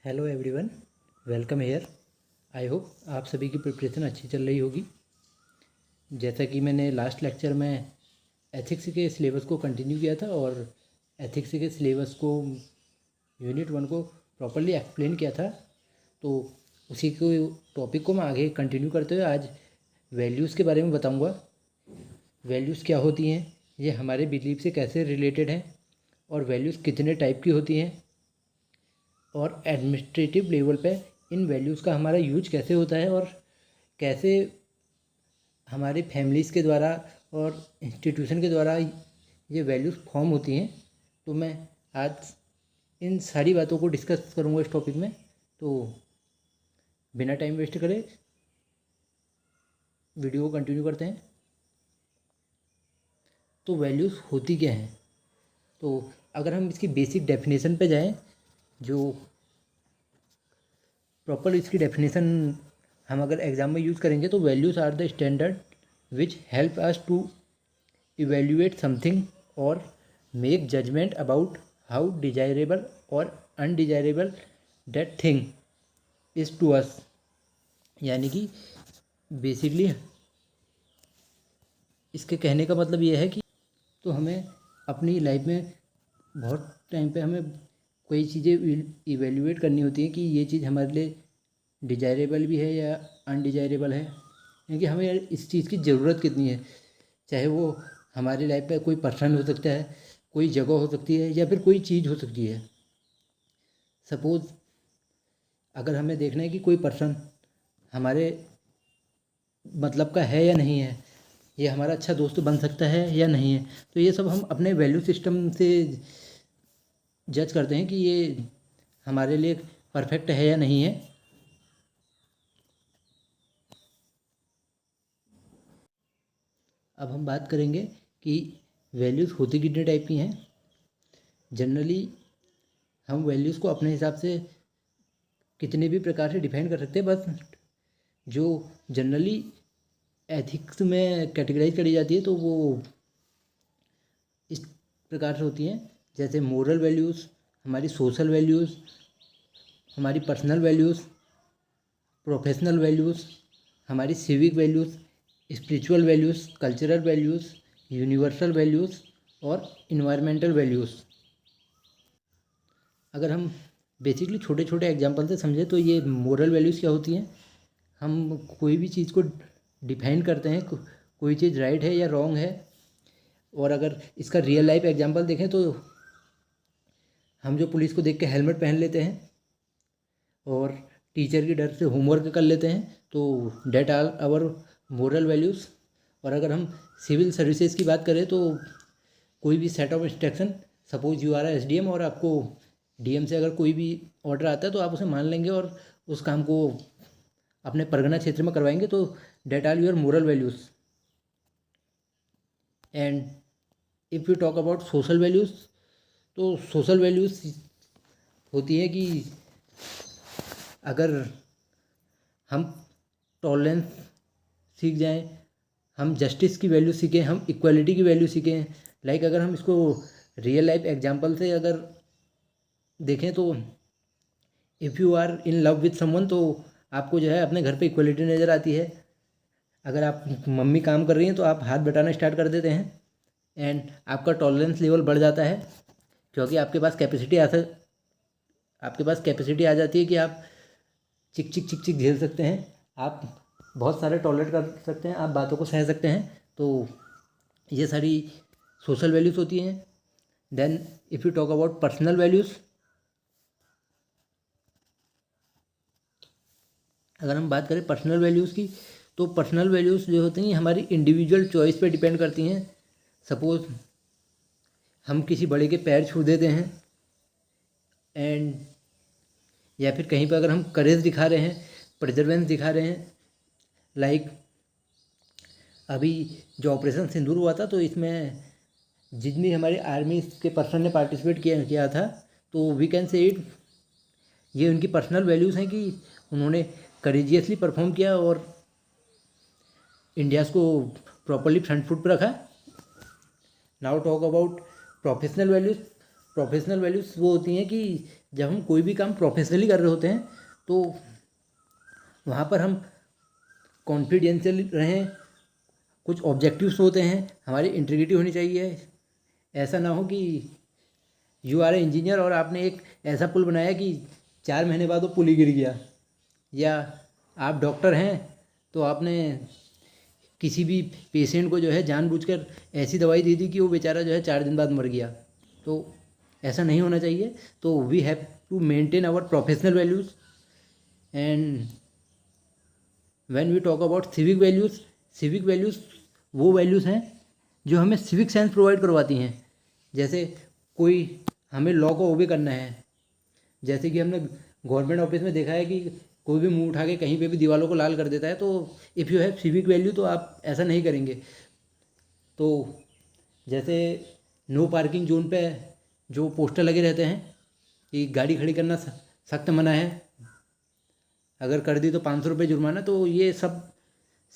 Hello everyone, welcome here. I hope आप सभी की प्रिपरेशन अच्छी चल रही होगी। जैसा कि मैंने लास्ट लेक्चर में एथिक्स के सिलेबस को कंटिन्यू किया था और एथिक्स के सिलेबस को यूनिट 1 को प्रॉपरली एक्सप्लेन किया था, तो उसी को टॉपिक को मैं आगे कंटिन्यू करते हुए आज वैल्यूज़ के बारे में बताऊंगा। वैल्यूज़ क्या होती हैं, ये हमारे बिलीफ से कैसे रिलेटेड हैं और वैल्यूज़ कितने टाइप की होती हैं और एडमिनिस्ट्रेटिव लेवल पे इन वैल्यूज़ का हमारा यूज कैसे होता है और कैसे हमारी फैमिलीज़ के द्वारा और इंस्टीट्यूशन के द्वारा ये वैल्यूज़ फॉर्म होती हैं। तो मैं आज इन सारी बातों को डिस्कस करूँगा इस टॉपिक में। तो बिना टाइम वेस्ट करे वीडियो को कंटिन्यू करते हैं। तो वैल्यूज़ होती क्या हैं, तो अगर हम इसकी बेसिक डेफिनेशन पे जाएं, जो प्रॉपर इसकी डेफिनेशन हम अगर एग्ज़ाम में यूज़ करेंगे, तो values are the standard which help us to evaluate something और make judgement about how desirable और undesirable that thing is to us. यानी कि बेसिकली इसके कहने का मतलब ये है कि तो हमें अपनी लाइफ में बहुत टाइम पे हमें कोई चीज़ें इवेल्युएट करनी होती है कि ये चीज़ हमारे लिए डिजायरेबल भी है या अनडिजायरेबल है, क्योंकि हमें इस चीज़ की ज़रूरत कितनी है। चाहे वो हमारी लाइफ में कोई पर्सन हो सकता है, कोई जगह हो सकती है या फिर कोई चीज़ हो सकती है। सपोज़ अगर हमें देखना है कि कोई पर्सन हमारे मतलब का है या नहीं है, ये हमारा अच्छा दोस्त बन सकता है या नहीं है, तो ये सब हम अपने वैल्यू सिस्टम से जज करते हैं कि ये हमारे लिए परफेक्ट है या नहीं है। अब हम बात करेंगे कि वैल्यूज़ होती कितने टाइप की हैं। जनरली हम वैल्यूज़ को अपने हिसाब से कितने भी प्रकार से डिफाइन कर सकते हैं, बस जो जनरली एथिक्स में कैटेगराइज करी जाती है तो वो इस प्रकार से होती हैं, जैसे मोरल वैल्यूज़, हमारी सोशल वैल्यूज़, हमारी पर्सनल वैल्यूज़, प्रोफेशनल वैल्यूज़, हमारी civic values, spiritual values, cultural values, universal values और इन्वायरमेंटल वैल्यूज़। अगर हम बेसिकली छोटे छोटे एग्जांपल से समझें तो ये मोरल वैल्यूज़ क्या होती हैं। हम कोई भी चीज़ को डिफाइन करते हैं, कोई चीज़ राइट है या रॉन्ग है, और अगर इसका रियल लाइफ एग्जांपल देखें तो हम जो पुलिस को देख के हेलमेट पहन लेते हैं और टीचर के डर से होमवर्क कर लेते हैं, तो that are our moral values. और अगर हम सिविल सर्विसेज की बात करें तो कोई भी set of instruction, suppose you are SDM और आपको डीएम से अगर कोई भी ऑर्डर आता है तो आप उसे मान लेंगे और उस काम को अपने परगना क्षेत्र में करवाएंगे, तो that are your moral values. And if you talk about social values, तो सोशल वैल्यूज़ होती है कि अगर हम टॉलरेंस सीख जाएं, हम जस्टिस की वैल्यू सीखें, हम इक्वलिटी की वैल्यू सीखें। लाइक अगर हम इसको रियल लाइफ एग्जांपल से अगर देखें तो if you are in love with someone, तो आपको जो है अपने घर पे इक्वलिटी नज़र आती है। अगर आप मम्मी काम कर रही हैं तो आप हाथ बटाना स्टार्ट कर देते हैं एंड आपका टॉलरेंस लेवल बढ़ जाता है, क्योंकि आपके पास कैपेसिटी आ जाती है कि आप चिक चिक चिक चिक झेल सकते हैं, आप बहुत सारे टॉलरेट कर सकते हैं, आप बातों को सह सकते हैं। तो ये सारी सोशल वैल्यूज़ होती हैं। Then if you talk about personal values, अगर हम बात करें पर्सनल वैल्यूज़ की, तो पर्सनल वैल्यूज़ जो होती हैं हमारी इंडिविजुअल चॉइस पे डिपेंड करती हैं। सपोज़ हम किसी बड़े के पैर छू देते हैं एंड या फिर कहीं पर अगर हम करेज दिखा रहे हैं, परजर्वेंस दिखा रहे हैं। लाइक अभी जो ऑपरेशन सिंदूर हुआ था, तो इसमें जितनी हमारी आर्मी के पर्सन ने पार्टिसिपेट किया था, तो वी कैन से इट, ये उनकी पर्सनल वैल्यूज़ हैं कि उन्होंने करेजियसली परफॉर्म किया और इंडियाज़ को प्रॉपरली फ्रंट फुट पर रखा। Now talk about professional values, professional values वो होती हैं कि जब हम कोई भी काम प्रोफेशनली कर रहे होते हैं तो वहाँ पर हम कॉन्फिडेंशियल रहें, कुछ ऑब्जेक्टिव्स होते हैं, हमारी इंटीग्रिटी होनी चाहिए। ऐसा ना हो कि यू आर ए इंजीनियर और आपने एक ऐसा पुल बनाया कि 4 महीने बाद वो पुल ही गिर गया, या आप डॉक्टर हैं तो आपने किसी भी पेशेंट को जो है जानबूझकर ऐसी दवाई दे दी कि वो बेचारा जो है 4 दिन बाद मर गया। तो ऐसा नहीं होना चाहिए। तो we have to maintain our professional values. And when we talk about civic values वो वैल्यूज़ हैं जो हमें सिविक सेंस प्रोवाइड करवाती हैं। जैसे कोई हमें लॉ को ओबे करना है, जैसे कि हमने गवर्नमेंट ऑफिस में देखा है कि कोई भी मुंह उठा के कहीं पे भी दीवारों को लाल कर देता है। तो if you have civic value तो आप ऐसा नहीं करेंगे। तो जैसे नो पार्किंग जोन पे जो पोस्टर लगे रहते हैं कि गाड़ी खड़ी करना सख्त मना है, अगर कर दी तो 500 रुपये जुर्माना, तो ये सब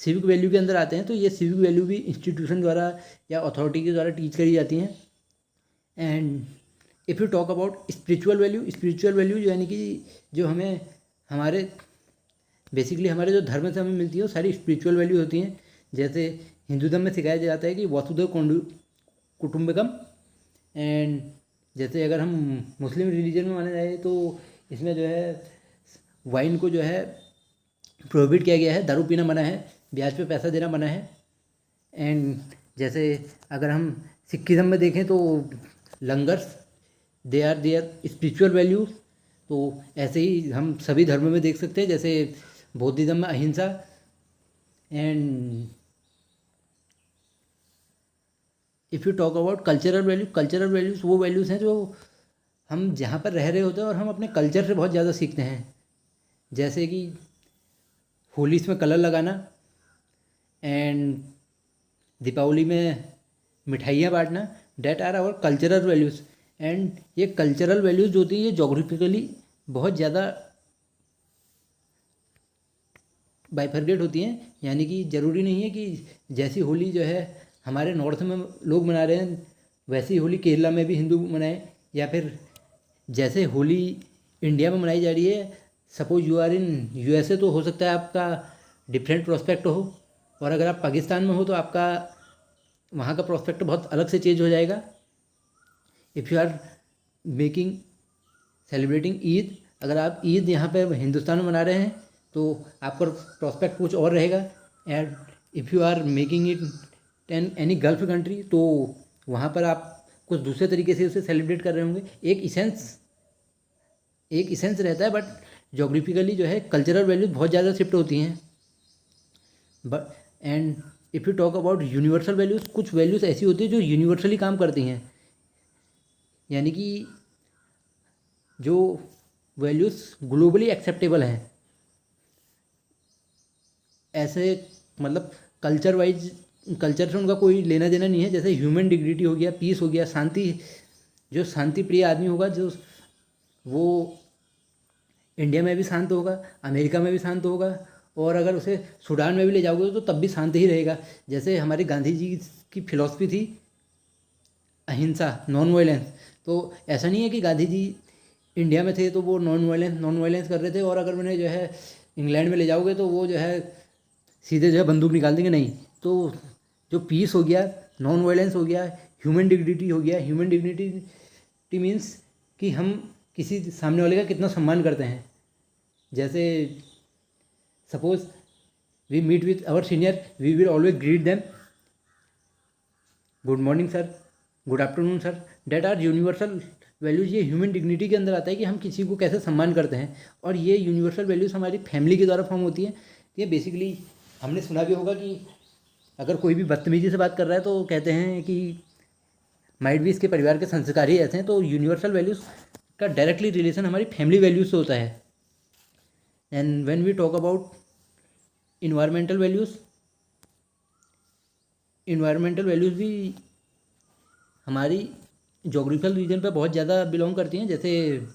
सिविक वैल्यू के अंदर आते हैं। तो ये सिविक वैल्यू भी इंस्टीट्यूशन द्वारा या अथॉरिटी के द्वारा टीच करी जाती हैं। And if you talk about spiritual value यानी कि जो हमें हमारे बेसिकली हमारे जो धर्म से हमें मिलती है वो सारी स्पिरिचुअल वैल्यू होती हैं। जैसे हिंदू धर्म में सिखाया जाता है कि वसुधैव कुटुंबकम। एंड जैसे अगर हम मुस्लिम रिलीजन में माने जाए तो इसमें जो है वाइन को जो है प्रोहिबिट किया गया है, दारू पीना मना है, ब्याज पे पैसा देना मना है। एंड जैसे अगर हम सिखिज़म में देखें तो langars they are their spiritual values. तो ऐसे ही हम सभी धर्मों में देख सकते हैं, जैसे बौद्धिज्म में अहिंसा। And if you talk about cultural values वो वैल्यूज़ हैं जो हम जहाँ पर रह रहे होते हैं और हम अपने कल्चर से बहुत ज़्यादा सीखते हैं। जैसे कि होली में कलर लगाना, एंड दीपावली में मिठाइयाँ बांटना, that are our cultural values. And ये कल्चरल वैल्यूज़ जो होती है ये जोग्राफिकली बहुत ज़्यादा बाइफरगेट होती हैं। यानी कि ज़रूरी नहीं है कि जैसी होली जो है हमारे नॉर्थ में लोग मना रहे हैं वैसी होली केरला में भी हिंदू मनाएं, या फिर जैसे होली इंडिया में मनाई जा रही है, suppose you are in USA तो हो सकता है आपका डिफरेंट प्रोस्पेक्ट हो, और अगर आप पाकिस्तान में हो तो आपका वहाँ का प्रोस्पेक्ट बहुत अलग से चेंज हो जाएगा। If you are celebrating Eid, अगर आप ईद यहाँ पे हिंदुस्तान में मना रहे हैं तो आपका प्रोस्पेक्ट कुछ और रहेगा। And if you are making it in any Gulf country तो वहाँ पर आप कुछ दूसरे तरीके से उसे सेलिब्रेट कर रहे होंगे। एक इसेंस रहता है, बट जोग्राफिकली जो है कल्चरल वैल्यूज बहुत ज़्यादा शिफ्ट होती हैं। But and if you talk about universal values, कुछ वैल्यूज़ ऐसी होती है जो यूनिवर्सली काम करती हैं। यानी कि जो वैल्यूज़ ग्लोबली एक्सेप्टेबल हैं, ऐसे मतलब कल्चर से उनका कोई लेना देना नहीं है। जैसे ह्यूमन डिग्निटी हो गया, पीस हो गया, शांति, जो शांति प्रिय आदमी होगा जो वो इंडिया में भी शांत होगा, अमेरिका में भी शांत होगा, और अगर उसे सूडान में भी ले जाओगे तो तब भी शांत ही रहेगा। जैसे हमारे गांधी जी की फिलॉसफी थी अहिंसा, नॉन वायलेंस। तो ऐसा नहीं है कि गांधी जी इंडिया में थे तो वो नॉन वायलेंस कर रहे थे, और अगर उन्हें जो है इंग्लैंड में ले जाओगे तो वो जो है सीधे जो है बंदूक निकाल देंगे, नहीं। तो जो पीस हो गया, नॉन वायलेंस हो गया, ह्यूमन डिग्निटी हो गया। ह्यूमन डिग्निटी मीन्स कि हम किसी सामने वाले का कितना सम्मान करते हैं। जैसे suppose we meet with our senior, we will always greet them, good morning sir, good afternoon sir. That are universal values. ये ह्यूमन डिग्निटी के अंदर आता है कि हम किसी को कैसे सम्मान करते हैं, और ये यूनिवर्सल वैल्यूज़ हमारी फैमिली के द्वारा फॉर्म होती हैं। ये बेसिकली हमने सुना भी होगा कि अगर कोई भी बदतमीजी से बात कर रहा है तो कहते हैं कि माइट भी इसके परिवार के संस्कार ही ऐसे हैं। तो यूनिवर्सल वैल्यूज़ का डायरेक्टली रिलेशन हमारी फैमिली वैल्यूज़ से होता है। And when we talk about environmental values भी हमारी जोग्राफिकल रीजन पे बहुत ज़्यादा बिलोंग करती हैं। जैसे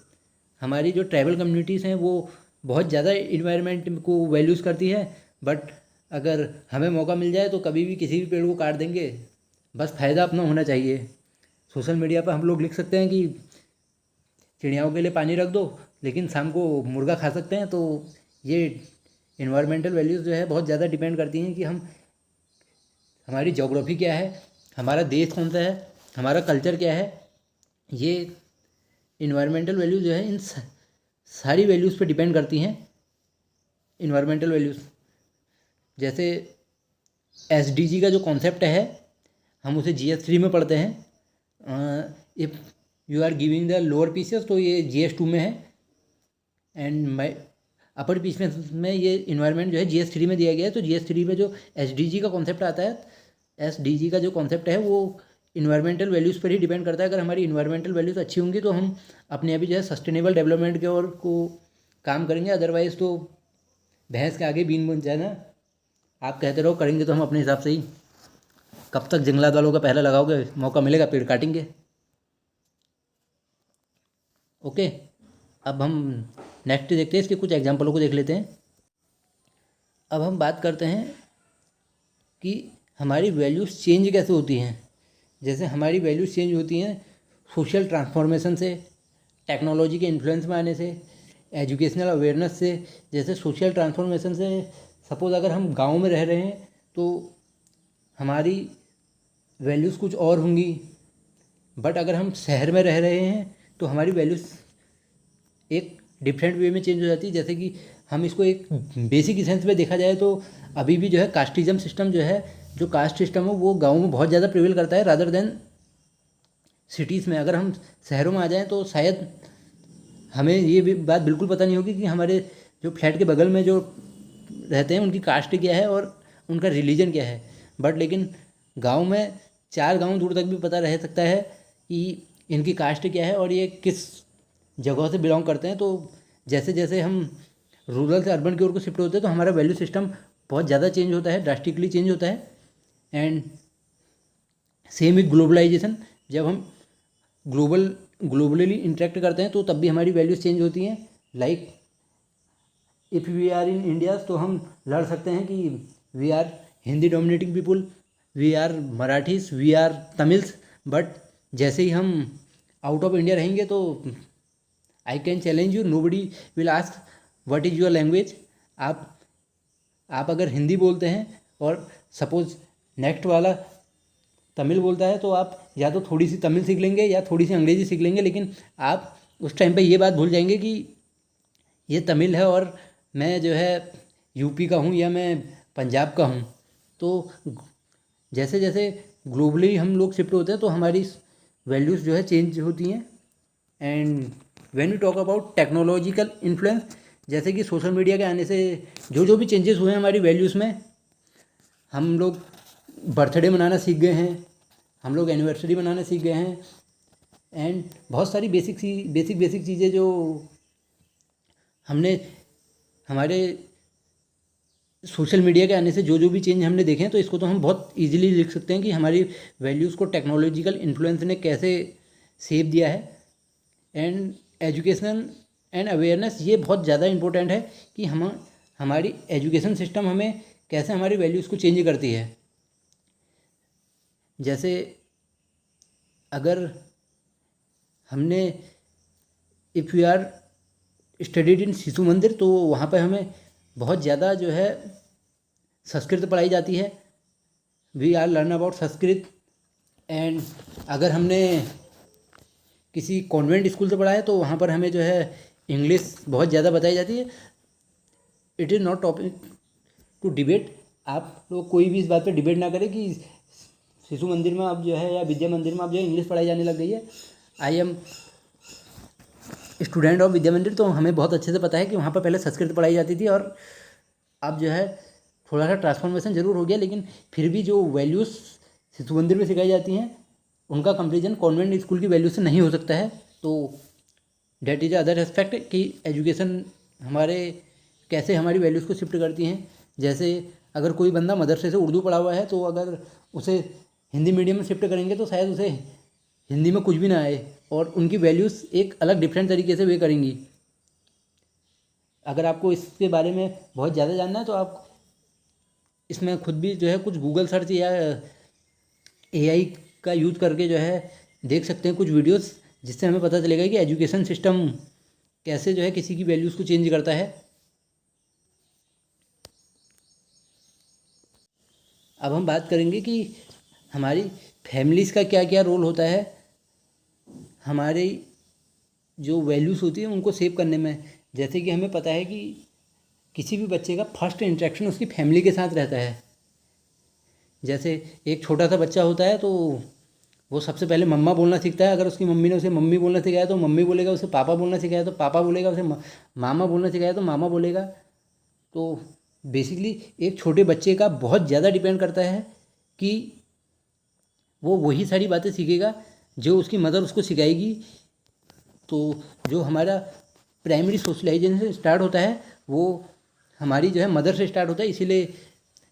हमारी जो ट्राइबल कम्युनिटीज़ हैं वो बहुत ज़्यादा इन्वायरमेंट को वैल्यूज़ करती है, बट अगर हमें मौका मिल जाए तो कभी भी किसी भी पेड़ को काट देंगे। बस फ़ायदा अपना होना चाहिए। सोशल मीडिया पर हम लोग लिख सकते हैं कि चिड़ियाओं के लिए पानी रख दो लेकिन शाम को मुर्गा खा सकते हैं। तो ये इन्वायरमेंटल वैल्यूज़ जो है बहुत ज़्यादा डिपेंड करती हैं कि हम, हमारी ज्योग्राफी क्या है, हमारा देश कौन सा है, हमारा कल्चर क्या है। ये इन्वायरमेंटल वैल्यूज़ जो है इन सारी वैल्यूज़ पे डिपेंड करती हैं। इन्वायरमेंटल वैल्यूज़ जैसे SDG का जो कॉन्सेप्ट है हम उसे GS3 में पढ़ते हैं। If you are giving the lower pieces तो ये GS2 में है, एंड माई अपर पीस में ये इन्वायरमेंट जो है GS3 में दिया गया है। तो GS3 में जो SDG का कॉन्सेप्ट आता है, SDG का जो कॉन्सेप्ट है वो इन्वायरमेंटल वैल्यूज़ पर ही डिपेंड करता है। अगर हमारी इन्वायरमेंटल वैल्यूज़ अच्छी होंगी तो हम अपने अभी जो है सस्टेनेबल डेवलपमेंट के ओर को काम करेंगे। अदरवाइज़ तो भैंस के आगे बीन बन जाए ना। आप कहते रहो करेंगे तो हम अपने हिसाब से ही। कब तक जंगलात वालों का पहला लगाओगे, मौका मिलेगा पेड़ काटेंगे। ओके, अब हम नेक्स्ट देखते हैं, इसके कुछ एग्जांपलों को देख लेते हैं। अब हम बात करते हैं कि हमारी वैल्यूज़ चेंज कैसे होती हैं। जैसे हमारी वैल्यूज़ चेंज होती हैं सोशल ट्रांसफॉर्मेशन से, टेक्नोलॉजी के इन्फ्लुएंस में आने से, एजुकेशनल अवेयरनेस से। जैसे सोशल ट्रांसफॉर्मेशन से, सपोज़ अगर हम गांव में रह रहे हैं तो हमारी वैल्यूज़ कुछ और होंगी, बट अगर हम शहर में रह रहे हैं तो हमारी वैल्यूज़ एक डिफरेंट वे में चेंज हो जाती है। जैसे कि हम इसको एक बेसिक सेंस में देखा जाए तो अभी भी जो है कास्टिज्म सिस्टम जो है, जो कास्ट सिस्टम हो वो गाँव में बहुत ज़्यादा प्रिवेल करता है रादर देन सिटीज़ में। अगर हम शहरों में आ जाएँ तो शायद हमें ये भी बात बिल्कुल पता नहीं होगी कि हमारे जो फ्लैट के बगल में जो रहते हैं उनकी कास्ट क्या है और उनका रिलीजन क्या है। बट लेकिन गांव में 4 गांव दूर तक भी पता रह सकता है कि इनकी कास्ट क्या है और ये किस जगह से बिलोंग करते हैं। तो जैसे जैसे हम रूरल से अर्बन की ओर को शिफ्ट होते हैं तो हमारा वैल्यू सिस्टम बहुत ज़्यादा चेंज होता है, ड्रास्टिकली चेंज होता है। एंड सेम विद ग्लोबलाइजेशन, जब हम ग्लोबली इंटरेक्ट करते हैं तो तब भी हमारी वैल्यूज़ चेंज होती हैं। Like if we are in India तो हम लड़ सकते हैं कि we are Hindi dominating people, we are Marathis, we are Tamils. But जैसे ही हम आउट ऑफ इंडिया रहेंगे तो I can challenge you, nobody will ask what is your language. आप अगर हिंदी बोलते हैं और सपोज नेक्स्ट वाला तमिल बोलता है तो आप या तो थोड़ी सी तमिल सीख लेंगे या थोड़ी सी अंग्रेज़ी सीख लेंगे, लेकिन आप उस टाइम पे ये बात भूल जाएंगे कि ये तमिल है और मैं जो है यूपी का हूँ या मैं पंजाब का हूँ। तो जैसे जैसे ग्लोबली हम लोग शिफ्ट होते हैं तो हमारी वैल्यूज़ जो है चेंज होती हैं। And when we talk about technological influence, जैसे कि सोशल मीडिया के आने से जो भी चेंजेस हुए हैं हमारी वैल्यूज़ में, हम लोग बर्थडे मनाना सीख गए हैं, हम लोग एनिवर्सरी मनाना सीख गए हैं। एंड बहुत सारी बेसिक चीज़ें जो हमने हमारे सोशल मीडिया के आने से जो भी चेंज हमने देखे हैं, तो इसको तो हम बहुत इजीली लिख सकते हैं कि हमारी वैल्यूज़ को टेक्नोलॉजिकल इन्फ्लुएंस ने कैसे शेप दिया है। एंड एजुकेशन एंड अवेयरनेस, ये बहुत ज़्यादा इम्पोर्टेंट है कि हमारी एजुकेशन सिस्टम हमें कैसे हमारी वैल्यूज़ को चेंज करती है। जैसे अगर हमने if you are studied in Shishu Mandir तो वहाँ पर हमें बहुत ज़्यादा जो है संस्कृत पढ़ाई जाती है, we are learn about Sanskrit. And अगर हमने किसी कॉन्वेंट स्कूल से पढ़ा है तो वहाँ पर हमें जो है इंग्लिश बहुत ज़्यादा बताई जाती है। It is not topic to debate, आप लोग कोई भी इस बात पर डिबेट ना करें कि शिशु मंदिर में अब जो है या विद्या मंदिर में अब जो है इंग्लिश पढ़ाई जाने लग गई है। आई एम स्टूडेंट ऑफ विद्या मंदिर, तो हमें बहुत अच्छे से पता है कि वहाँ पर पहले संस्कृत पढ़ाई जाती थी और अब जो है थोड़ा सा ट्रांसफॉर्मेशन जरूर हो गया, लेकिन फिर भी जो वैल्यूज़ शिशु मंदिर में सिखाई जाती हैं उनका कंपेरिजन कॉन्वेंट स्कूल की वैल्यू से नहीं हो सकता है। तो डेट इज़ अदर एस्पेक्ट कि एजुकेशन हमारे कैसे हमारी वैल्यूज़ को शिफ्ट करती हैं। जैसे अगर कोई बंदा मदरसे से उर्दू पढ़ा हुआ है तो अगर उसे हिंदी मीडियम में शिफ्ट करेंगे तो शायद उसे हिंदी में कुछ भी ना आए और उनकी वैल्यूज़ एक अलग डिफरेंट तरीके से वे करेंगी। अगर आपको इसके बारे में बहुत ज़्यादा जानना है तो आप इसमें खुद भी जो है कुछ गूगल सर्च या AI का यूज़ करके जो है देख सकते हैं कुछ वीडियोस जिससे हमें पता चलेगा कि एजुकेशन सिस्टम कैसे जो है किसी की वैल्यूज़ को चेंज करता है। अब हम बात करेंगे कि हमारी फैमिलीज़ का क्या क्या रोल होता है हमारी जो वैल्यूज़ होती हैं उनको सेव करने में। जैसे कि हमें पता है कि किसी भी बच्चे का फर्स्ट इंटरेक्शन उसकी फैमिली के साथ रहता है। जैसे एक छोटा सा बच्चा होता है तो वो सबसे पहले मम्मा बोलना सीखता है। अगर उसकी मम्मी ने उसे मम्मी बोलना सिखाया तो मम्मी बोलेगा, उसे पापा बोलना सिखाया तो पापा बोलेगा, उसे मामा बोलना सिखाया तो मामा बोलेगा। तो बेसिकली एक छोटे बच्चे का बहुत ज़्यादा डिपेंड करता है कि वो वही सारी बातें सीखेगा जो उसकी मदर उसको सिखाएगी। तो जो हमारा प्राइमरी सोशलाइजेशन से स्टार्ट होता है वो हमारी जो है मदर से स्टार्ट होता है। इसीलिए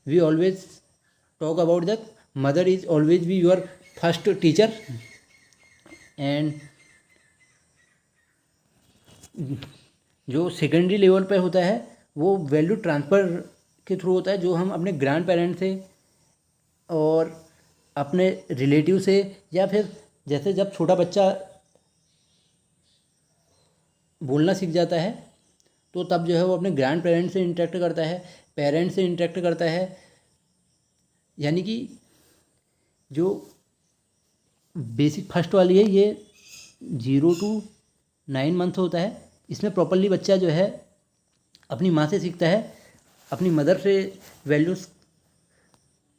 we always talk about that mother is always be your first teacher. And जो सेकेंडरी लेवल पे होता है वो वैल्यू ट्रांसफ़र के थ्रू होता है, जो हम अपने ग्रैंड पेरेंट्स से और अपने रिलेटिव से, या फिर जैसे जब छोटा बच्चा बोलना सीख जाता है तो तब जो है वो अपने ग्रैंड पेरेंट्स से इंटरेक्ट करता है, पेरेंट्स से इंटरेक्ट करता है। यानी कि जो बेसिक फर्स्ट वाली है ये 0 to 9 मंथ होता है। इसमें प्रॉपरली बच्चा जो है अपनी माँ से सीखता है, अपनी मदर से वैल्यूज़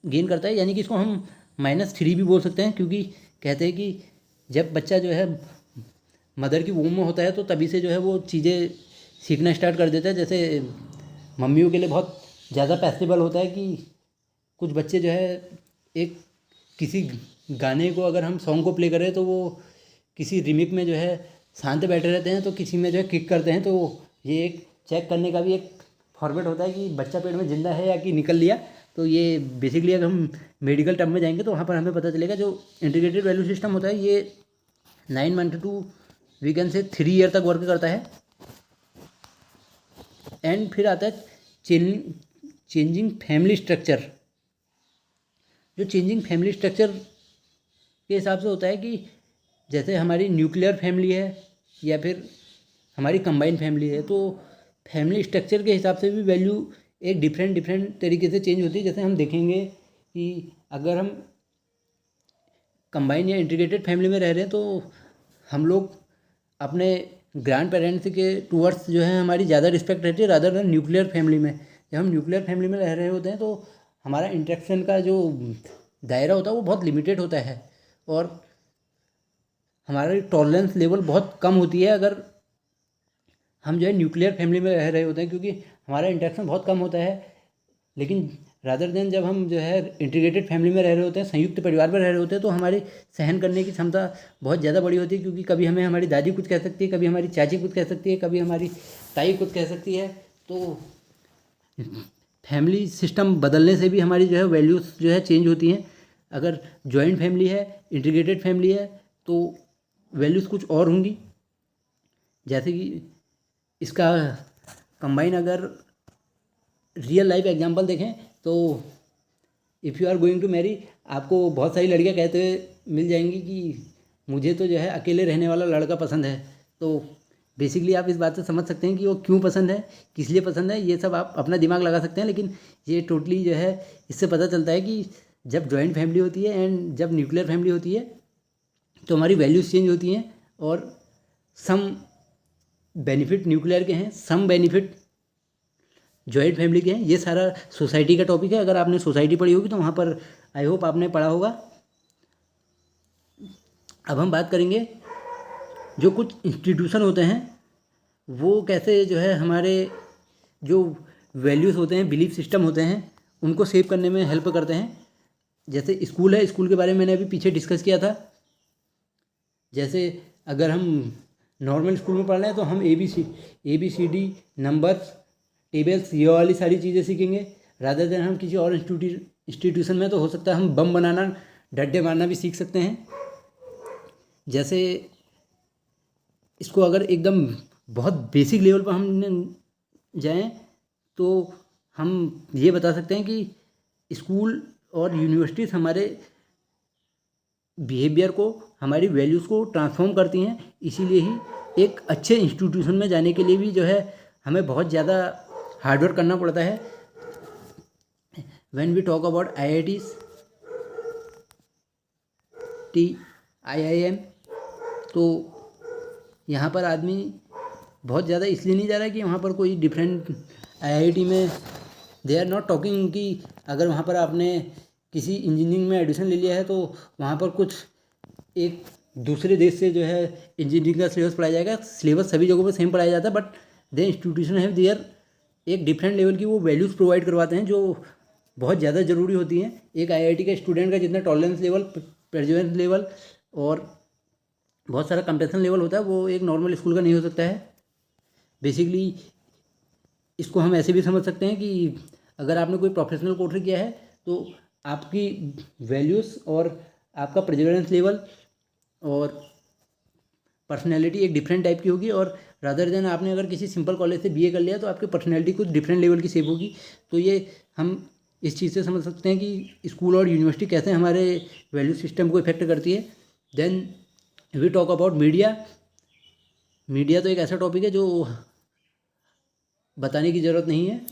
गेन करता है। यानी कि इसको हम -3 भी बोल सकते हैं, क्योंकि कहते हैं कि जब बच्चा जो है मदर की वूम में होता है तो तभी से जो है वो चीज़ें सीखना स्टार्ट कर देता है। जैसे मम्मियों के लिए बहुत ज़्यादा पैसेबल होता है कि कुछ बच्चे जो है एक किसी गाने को अगर हम सॉन्ग को प्ले करें तो वो किसी रिमिक में जो है शांत बैठे रहते हैं, तो किसी में जो है किक करते हैं। तो ये एक चेक करने का भी एक फॉर्मेट होता है कि बच्चा पेट में जिंदा है या कि निकल लिया। तो ये बेसिकली अगर हम मेडिकल टर्म में जाएंगे तो वहाँ पर हमें पता चलेगा जो इंटीग्रेटेड वैल्यू सिस्टम होता है ये 9 month to we can say 3 year तक वर्क करता है। एंड फिर आता है चेंजिंग फैमिली स्ट्रक्चर। जो चेंजिंग फैमिली स्ट्रक्चर के हिसाब से होता है कि जैसे हमारी न्यूक्लियर फैमिली है या फिर हमारी कंबाइन फैमिली है, तो फैमिली स्ट्रक्चर के हिसाब से भी वैल्यू एक डिफरेंट तरीके से चेंज होती है। जैसे हम देखेंगे कि अगर हम कंबाइन या इंटीग्रेटेड फैमिली में रह रहे हैं तो हम लोग अपने ग्रैंड पेरेंट्स के टूवर्ड्स जो है हमारी ज़्यादा रिस्पेक्ट रहती है रादर देन न्यूक्लियर फैमिली में। जब हम न्यूक्लियर फैमिली में रह रहे होते हैं तो हमारा इंटरेक्शन का जो दायरा होता है वो बहुत लिमिटेड होता है और हमारी टॉलरेंस लेवल बहुत कम होती है अगर हम जो है न्यूक्लियर फैमिली में रह रहे होते हैं, क्योंकि हमारा इंटरेक्शन बहुत कम होता है। लेकिन रादर देन जब हम जो है इंटीग्रेटेड फैमिली में रह रहे होते हैं, संयुक्त परिवार में रह रहे होते हैं, तो हमारी सहन करने की क्षमता बहुत ज़्यादा बड़ी होती है। क्योंकि कभी हमें हमारी दादी कुछ कह सकती है, कभी हमारी चाची कुछ कह सकती है, कभी हमारी ताई कुछ कह सकती है। तो फैमिली सिस्टम बदलने से भी हमारी जो है वैल्यूज़ जो है चेंज होती हैं। अगर जॉइंट फैमिली है, इंटीग्रेटेड फैमिली है, तो वैल्यूज़ कुछ और होंगी। जैसे कि इसका कंबाइन अगर रियल लाइफ एग्जांपल देखें तो if you are going to marry, आपको बहुत सारी लड़कियां कहते हुए मिल जाएंगी कि मुझे तो जो है अकेले रहने वाला लड़का पसंद है। तो बेसिकली आप इस बात से समझ सकते हैं कि वो क्यों पसंद है, किस लिए पसंद है, ये सब आप अपना दिमाग लगा सकते हैं। लेकिन ये टोटली जो है इससे पता चलता है कि जब जॉइंट फैमिली होती है एंड जब न्यूक्लियर फैमिली होती है तो हमारी वैल्यूज़ चेंज होती हैं और सम बेनिफिट न्यूक्लियर के हैं, सम बेनिफिट जॉइंट फैमिली के हैं। ये सारा सोसाइटी का टॉपिक है। अगर आपने सोसाइटी पढ़ी होगी तो वहाँ पर आई होप आपने पढ़ा होगा। अब हम बात करेंगे जो कुछ इंस्टीट्यूशन होते हैं वो कैसे जो है हमारे जो वैल्यूज़ होते हैं, बिलीफ सिस्टम होते हैं, उनको सेव करने में हेल्प करते हैं। जैसे स्कूल है, स्कूल के बारे में मैंने अभी पीछे डिस्कस किया था। जैसे अगर हम नॉर्मल स्कूल में पढ़ रहे हैं तो हम ABCD नंबर्स, टेबल्स, ये वाली सारी चीज़ें सीखेंगे। रादर देन हम किसी और इंस्टीट्यूशन में तो हो सकता है हम बम बनाना, डंडे मारना भी सीख सकते हैं। जैसे इसको अगर एकदम बहुत बेसिक लेवल पर हम जाएं तो हम ये बता सकते हैं कि स्कूल और यूनिवर्सिटीज़ हमारे बिहेवियर को, हमारी वैल्यूज़ को ट्रांसफॉर्म करती हैं। इसीलिए ही एक अच्छे इंस्टीट्यूशन में जाने के लिए भी जो है हमें बहुत ज़्यादा हार्डवर्क करना पड़ता है। When we talk about IITs, IIM, तो यहाँ पर आदमी बहुत ज़्यादा इसलिए नहीं जा रहा है कि वहाँ पर कोई डिफरेंट IIT में दे आर नॉट टॉकिंग कि अगर वहाँ पर आपने किसी इंजीनियरिंग में एडमिशन ले लिया है तो वहाँ पर कुछ एक दूसरे देश से जो है इंजीनियरिंग का सिलेबस पढ़ाया जाएगा। सिलेबस सभी जगहों पर सेम पढ़ाया जाता है, but the institution have their एक डिफरेंट लेवल की वो वैल्यूज़ प्रोवाइड करवाते हैं जो बहुत ज़्यादा ज़रूरी होती हैं। एक IIT का स्टूडेंट का जितना टॉलरेंस लेवल, परसेवरेंस लेवल और बहुत सारा कंपेशन लेवल होता है वो एक नॉर्मल स्कूल का नहीं हो सकता है। बेसिकली इसको हम ऐसे भी समझ सकते हैं कि अगर आपने कोई प्रोफेशनल कोर्स किया है तो आपकी वैल्यूज़ और आपका परसेवरेंस लेवल और पर्सनैलिटी एक डिफरेंट टाइप की होगी, और रादर देन आपने अगर किसी सिंपल कॉलेज से BA कर लिया तो आपकी पर्सनैलिटी कुछ डिफरेंट लेवल की शेप होगी। तो ये हम इस चीज़ से समझ सकते हैं कि स्कूल और यूनिवर्सिटी कैसे हमारे वैल्यू सिस्टम को इफेक्ट करती है। Then we talk about media. Media तो एक ऐसा टॉपिक है जो बताने की ज़रूरत नहीं है।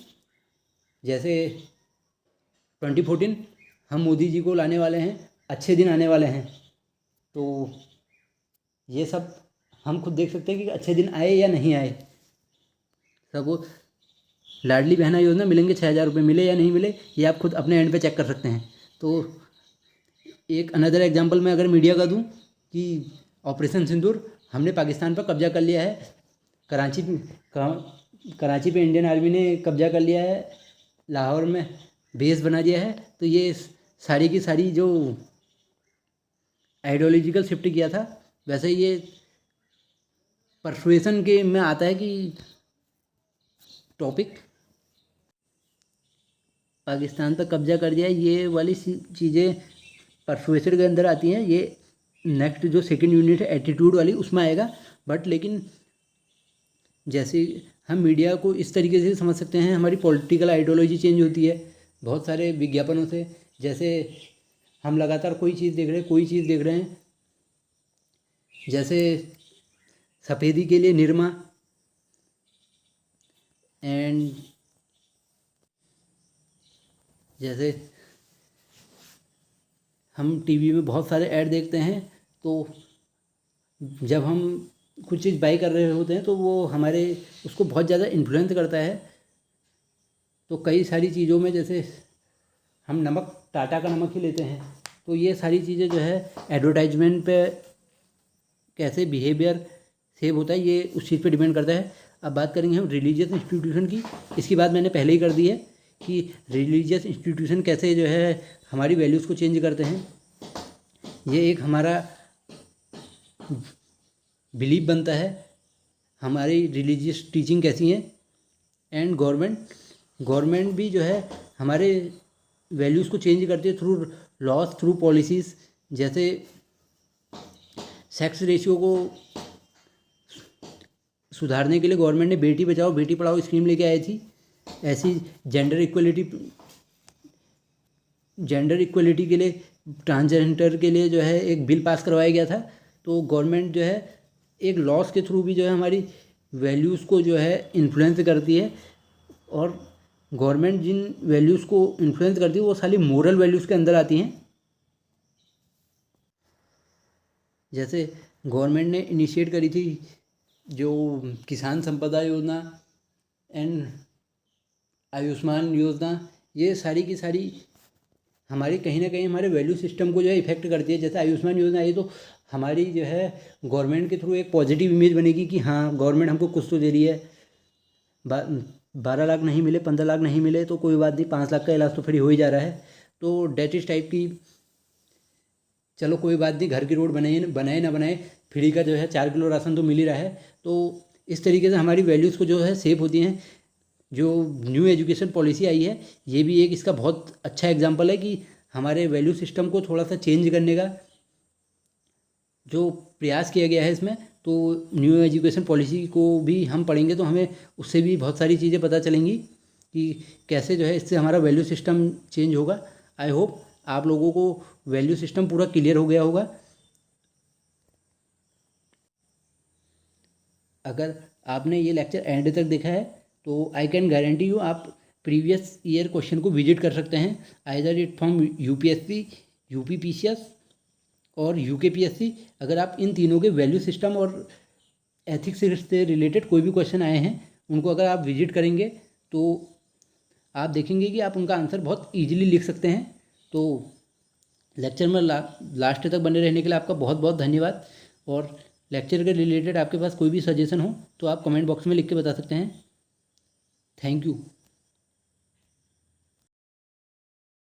जैसे 2014 हम मोदी जी को लाने वाले हैं, अच्छे दिन आने वाले हैं, तो ये सब हम खुद देख सकते हैं कि अच्छे दिन आए या नहीं आए। सबको लाडली बहना योजना मिलेंगे 6,000 रुपये, मिले या नहीं मिले ये आप खुद अपने एंड पे चेक कर सकते हैं। तो एक अनदर एग्जांपल मैं अगर मीडिया का दूं कि ऑपरेशन सिंदूर हमने पाकिस्तान पर कब्जा कर लिया है, कराची पे इंडियन आर्मी ने कब्जा कर लिया है, लाहौर में बेस बना दिया है। तो ये सारी की सारी जो आइडियोलॉजिकल शिफ्ट किया था, वैसे ये परसुएशन के में आता है कि टॉपिक पाकिस्तान पर कब्जा कर दिया, ये वाली चीज़ें परसुएशन के अंदर आती हैं। ये नेक्स्ट जो सेकंड यूनिट है एटीट्यूड वाली, उसमें आएगा। बट लेकिन जैसे हम मीडिया को इस तरीके से समझ सकते हैं, हमारी पॉलिटिकल आइडियोलॉजी चेंज होती है बहुत सारे विज्ञापनों से। जैसे हम लगातार कोई चीज़ देख रहे हैं, जैसे सफ़ेदी के लिए निरमा, एंड जैसे हम टीवी में बहुत सारे ऐड देखते हैं, तो जब हम कुछ चीज़ बाई कर रहे होते हैं तो वो हमारे उसको बहुत ज़्यादा इन्फ्लुएंस करता है। तो कई सारी चीज़ों में जैसे हम नमक, टाटा का नमक ही लेते हैं, तो ये सारी चीज़ें जो है एडवर्टाइजमेंट पे कैसे बिहेवियर सेव होता है ये उस चीज़ पे डिपेंड करता है। अब बात करेंगे हम रिलीजियस इंस्टीट्यूशन की। इसकी बात मैंने पहले ही कर दी है कि रिलीजियस इंस्टीट्यूशन कैसे जो है हमारी वैल्यूज़ को चेंज करते हैं। ये एक हमारा बिलीव बनता है, हमारी रिलीजियस टीचिंग कैसी है। एंड गवर्नमेंट भी जो है हमारे वैल्यूज़ को चेंज करती है थ्रू लॉज, थ्रू पॉलिसीज़। जैसे सेक्स रेशियो को सुधारने के लिए गवर्नमेंट ने बेटी बचाओ बेटी पढ़ाओ स्कीम लेके आई थी। ऐसी जेंडर इक्वलिटी के लिए, ट्रांसजेंडर के लिए जो है एक बिल पास करवाया गया था। तो गवर्नमेंट जो है एक लॉस के थ्रू भी जो है हमारी वैल्यूज़ को जो है इन्फ्लुएंस करती है। और गवर्नमेंट जिन वैल्यूज़ को इन्फ्लुएंस करती है वो सारी मोरल वैल्यूज़ के अंदर आती हैं। जैसे गवर्नमेंट ने इनिशिएट करी थी जो किसान संपदा योजना एंड आयुष्मान योजना, ये सारी की सारी हमारी कहीं ना कहीं हमारे वैल्यू सिस्टम को जो है इफेक्ट करती है। जैसे आयुष्मान योजना आई तो हमारी जो है गवर्नमेंट के थ्रू एक पॉजिटिव इमेज बनेगी कि हाँ गवर्नमेंट हमको कुछ तो दे रही है। 12 लाख नहीं मिले, 15 लाख नहीं मिले तो कोई बात नहीं, 5 लाख का इलाज तो फ्री हो ही जा रहा है। तो डेट इस टाइप की, चलो कोई बात नहीं, घर की रोड बनाए ना बनाए, फ्री का जो है 4 किलो राशन तो मिल ही रहा है। तो इस तरीके से हमारी वैल्यूज़ को जो है सेव होती हैं। जो न्यू एजुकेशन पॉलिसी आई है ये भी एक इसका बहुत अच्छा एग्जांपल है कि हमारे वैल्यू सिस्टम को थोड़ा सा चेंज करने का जो प्रयास किया गया है इसमें। तो न्यू एजुकेशन पॉलिसी को भी हम पढ़ेंगे तो हमें उससे भी बहुत सारी चीज़ें पता चलेंगी कि कैसे जो है इससे हमारा वैल्यू सिस्टम चेंज होगा। आई होप आप लोगों को वैल्यू सिस्टम पूरा क्लियर हो गया होगा। अगर आपने ये लेक्चर एंड तक देखा है तो आई कैन गारंटी यू आप प्रीवियस ईयर क्वेश्चन को विजिट कर सकते हैं, either it from UPSC, UPPCS और यूकेपीएससी। अगर आप इन तीनों के वैल्यू सिस्टम और एथिक्स से रिलेटेड कोई भी क्वेश्चन आए हैं उनको अगर आप विजिट करेंगे तो आप देखेंगे कि आप उनका आंसर बहुत ईजिली लिख सकते हैं। तो लेक्चर में लास्ट तक बने रहने के लिए आपका बहुत बहुत धन्यवाद। और लेक्चर के रिलेटेड आपके पास कोई भी सजेशन हो तो आप कमेंट बॉक्स में लिख के बता सकते हैं। Thank you.